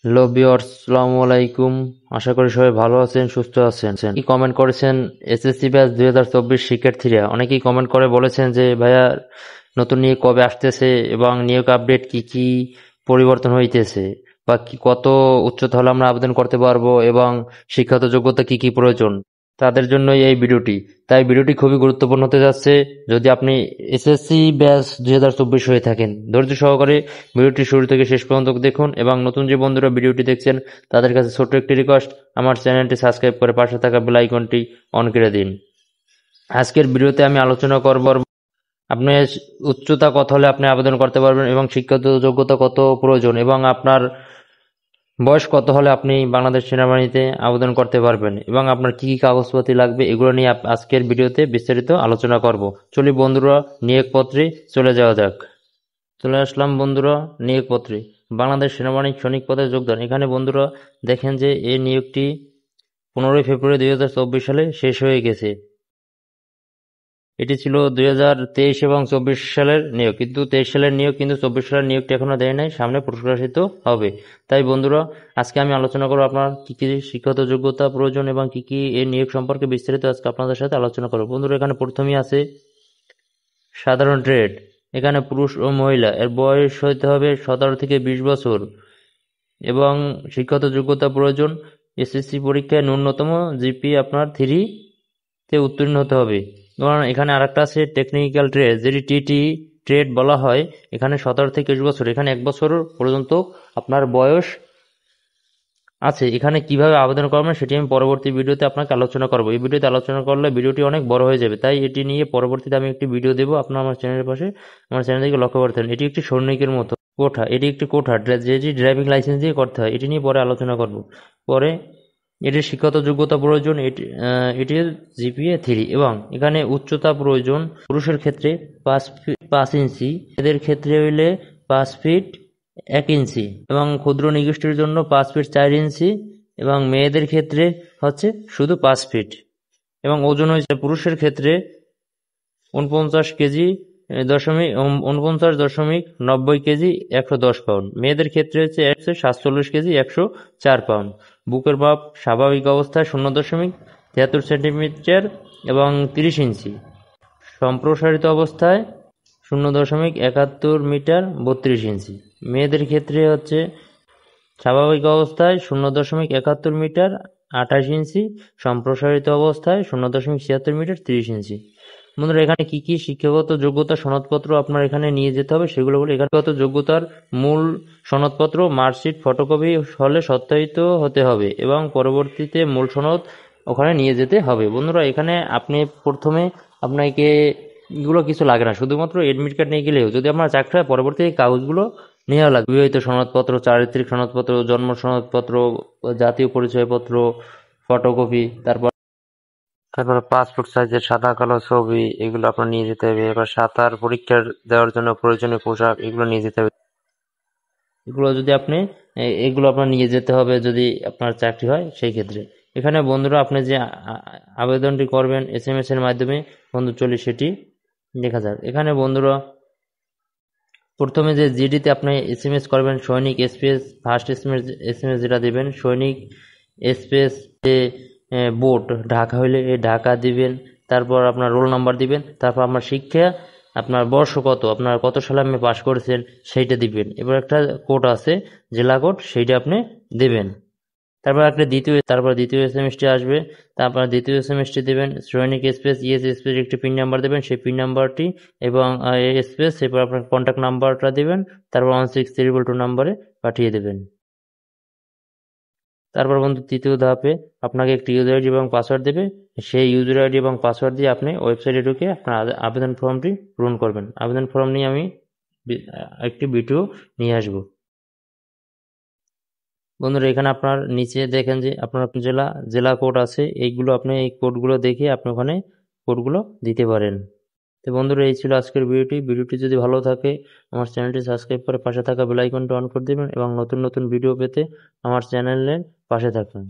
Hello viewers, আসসালামু আলাইকুম। আশা করি সবাই ভালো আছেন, সুস্থ আছেন। কি কমেন্ট করেছেন এসএসসি ব্যাচ 2024 শিক্ষার্থীরা অনেকেই কমেন্ট করে বলেছেন যে ভাইয়া নতুন নিয়োগ কবে আসতেছে এবং নিয়োগ আপডেট কি কি পরিবর্তন হইতেছে বা কি কত উচ্চতা হলে আমরা আবেদন করতে পারবো এবং শিক্ষাগত যোগ্যতা কি কি প্রয়োজন তাদের জন্যই এই ভিডিওটি। তাই ভিডিওটি খুবই গুরুত্বপূর্ণ হতে যাচ্ছে। যদি আপনি এসএসসি ব্যাচ 2024 হয়ে থাকেন, ধৈর্য সহকারে ভিডিওটি শুরু থেকে শেষ পর্যন্ত দেখুন এবং নতুন যে বন্ধুরা ভিডিওটি দেখছেন তাদের কাছে ছোট্ট একটি রিকোয়েস্ট, আমার চ্যানেলটি সাবস্ক্রাইব করে পাশে থাকা বেল আইকনটি অন করে দিন। আজকের ভিডিওতে আমি আলোচনা করব আপনার উচ্চতা কত হলে আপনি আবেদন করতে পারবেন এবং শিক্ষাগত যোগ্যতা কত প্রয়োজন এবং আপনার বয়স কত হলে আপনি বাংলাদেশ সেনাবাহিনীতে আবেদন করতে পারবেন এবং আপনার কি কি কাগজপত্র লাগবে এগুলো নিয়ে আজকের ভিডিওতে বিস্তারিত আলোচনা করব। চলি বন্ধুরা, নিয়োগপত্রে চলে যাওয়া যাক। চলে আসলাম বন্ধুরা নিয়োগপত্রে। বাংলাদেশ সেনাবাহিনীর সৈনিক পদে যোগদান। এখানে বন্ধুরা দেখেন যে এই নিয়োগটি 15 ফেব্রুয়ারি 2024 সালে শেষ হয়ে গেছে। এটি ছিল 2023 এবং 24 সালের নিয়োগ, কিন্তু 23 সালের নিয়োগ, কিন্তু 24 সালের নিয়োগটি এখনো দেয় নাই, সামনে প্রকাশিত হবে। তাই বন্ধুরা আজকে আমি আলোচনা করব আপনার কি কি শিক্ষাগত যোগ্যতা প্রয়োজন এবং কি কি এই নিয়োগ সম্পর্কে বিস্তারিত আজকে আপনাদের সাথে আলোচনা করব। বন্ধুরা এখানে প্রথমেই আছে সাধারণ ট্রেড। এখানে পুরুষ ও মহিলা এর বয়স হইতে হবে 17 থেকে 20 বছর এবং শিক্ষাগত যোগ্যতা প্রয়োজন এসএসসি পরীক্ষায় ন্যূনতম জিপি আপনার 3 তে উত্তীর্ণ হতে হবে। এবং এখানে আরেকটা আছে টেকনিক্যাল ট্রেড, যেটি টিটি ট্রেড বলা হয়। এখানে 17 থেকে 20 বছর, এখানে 1 বছর পর্যন্ত আপনার বয়স আছে। এখানে কিভাবে আবেদন করবেন সেটি আমি পরবর্তী ভিডিওতে আপনাকে আলোচনা করব। এই ভিডিওতে আলোচনা করলে ভিডিওটি অনেক বড় হয়ে যাবে, তাই এটি নিয়ে পরবর্তীতে আমি একটি ভিডিও দেবো। আপনার আমার চ্যানেলের পাশে আমার চ্যানেল থেকে লক্ষ্য করতে হবে। এটি একটি সৈনিকের মতো কোঠা, এটি একটি কোঠা যেটি ড্রাইভিং লাইসেন্স দিয়ে করতে হয়। এটি নিয়ে পরে আলোচনা করব। পরে এটির শিক্ষাগত যোগ্যতা প্রয়োজন, এটির জিপিএ 3 এবং এখানে উচ্চতা প্রয়োজন। পুরুষের ক্ষেত্রে 5 ইঞ্চি, এদের ক্ষেত্রে হইলে 5 ফিট 1 ইঞ্চি এবং ক্ষুদ্র নিগোষ্ঠীর জন্য 5 ফিট 4 ইঞ্চি এবং মেয়েদের ক্ষেত্রে হচ্ছে শুধু 5 ফিট এবং ওজন হয়েছে পুরুষের ক্ষেত্রে 49.90 কেজি 110 পাউন্ড, মেয়েদের ক্ষেত্রে হচ্ছে 147 কেজি 104 পাউন্ড। বুকের মাপ স্বাভাবিক অবস্থায় 0.73 সেন্টিমিটার এবং 30 ইঞ্চি, সম্প্রসারিত অবস্থায় 0.71 মিটার 32 ইঞ্চি। মেয়েদের ক্ষেত্রে হচ্ছে স্বাভাবিক অবস্থায় 0.71 মিটার 28 ইঞ্চি, সম্প্রসারিত অবস্থায় 0.76 মিটার 30 ইঞ্চি। বন্ধুরা এখানে কি কি শিক্ষাগত যোগ্যতা সনদপত্র আপনার এখানে নিয়ে যেতে হবে সেগুলো বলে। এখানগত যোগ্যতার মূল সনদপত্র মার্কশিট ফটোকপি হলে সত্যায়িত হতে হবে এবং পরবর্তীতে মূল সনদ ওখানে নিয়ে যেতে হবে। বন্ধুরা এখানে আপনি প্রথমে আপনাকে এগুলো কিছু লাগে না, শুধুমাত্র এডমিট কার্ড নিয়ে গেলেও যদি আপনার চাকরি হয় পরবর্তী কাগজগুলো নেওয়া লাগবে। বিবাহিত সনদপত্র, চারিত্রিক সনদপত্র, জন্ম সনদপত্র, জাতীয় পরিচয়পত্র ফটোকপি, তারপরে পাসপোর্ট সাইজের সাদা কালো ছবি, এগুলো আপনার নিয়ে যেতে হবে। এবার সাঁতার পরীক্ষার দেওয়ার জন্য প্রয়োজনীয় পোশাক, এগুলো নিয়ে যেতে হবে। এগুলো যদি আপনি এগুলো আপনার নিয়ে যেতে হবে যদি আপনার চাকরি হয় সেই ক্ষেত্রে। এখানে বন্ধুরা আপনি যে আবেদনটি করবেন এসএমএস এর মাধ্যমে, বন্ধু চলি সেটি দেখা যাক। এখানে বন্ধুরা প্রথমে যে জিডিতে আপনি এসএমএস করবেন সৈনিক স্পেস ফার্স্ট এসএমএস যেটা দিবেন সৈনিক স্পেস বোর্ড ঢাকা হইলে এই ঢাকা দিবেন, তারপর আপনার রোল নাম্বার দিবেন, তারপর আপনার শিক্ষা, আপনার বর্ষ কত, আপনার কত সালে আপনি পাস করেছেন সেইটা দিবেন। এবার একটা কোড আছে জেলা কোড, সেইটা আপনি দেবেন। তারপর দ্বিতীয় এসএমএসটি আসবে, তারপর দ্বিতীয় এসএমএসটি দেবেন সৈনিক স্পেস ইএস স্পেস একটি পিন নাম্বার দেবেন, সেই পিন নাম্বারটি এবং স্পেস, এরপর আপনার কন্ট্যাক্ট নাম্বারটা দেবেন, তারপর 16322 নাম্বারে পাঠিয়ে দেবেন। তারপর বন্ধু তৃতীয় ধাপে আপনাকে একটি ইউজার আইডি এবং পাসওয়ার্ড দেবে, সেই ইউজার আইডি এবং পাসওয়ার্ড দিয়ে আপনি ওয়েবসাইটে ঢুকে আপনার আবেদন ফর্মটি পূরণ করবেন। আবেদন ফর্ম নিয়ে আমি একটি ভিডিও নিয়ে আসবো। বন্ধুরা এখানে আপনার নিচে দেখেন যে আপনার জেলা কোড আছে, এইগুলো আপনি এই কোডগুলো দেখে আপনি ওখানে কোডগুলো দিতে পারেন। তো বন্ধুরা এই ছিল আজকের ভিডিওটি যদি ভালো থাকে আমার চ্যানেলটি সাবস্ক্রাইব করে পাশে থাকা বেল আইকনটা অন করে দেবেন এবং নতুন নতুন ভিডিও পেতে আমার চ্যানেলের পাশে থাকুন।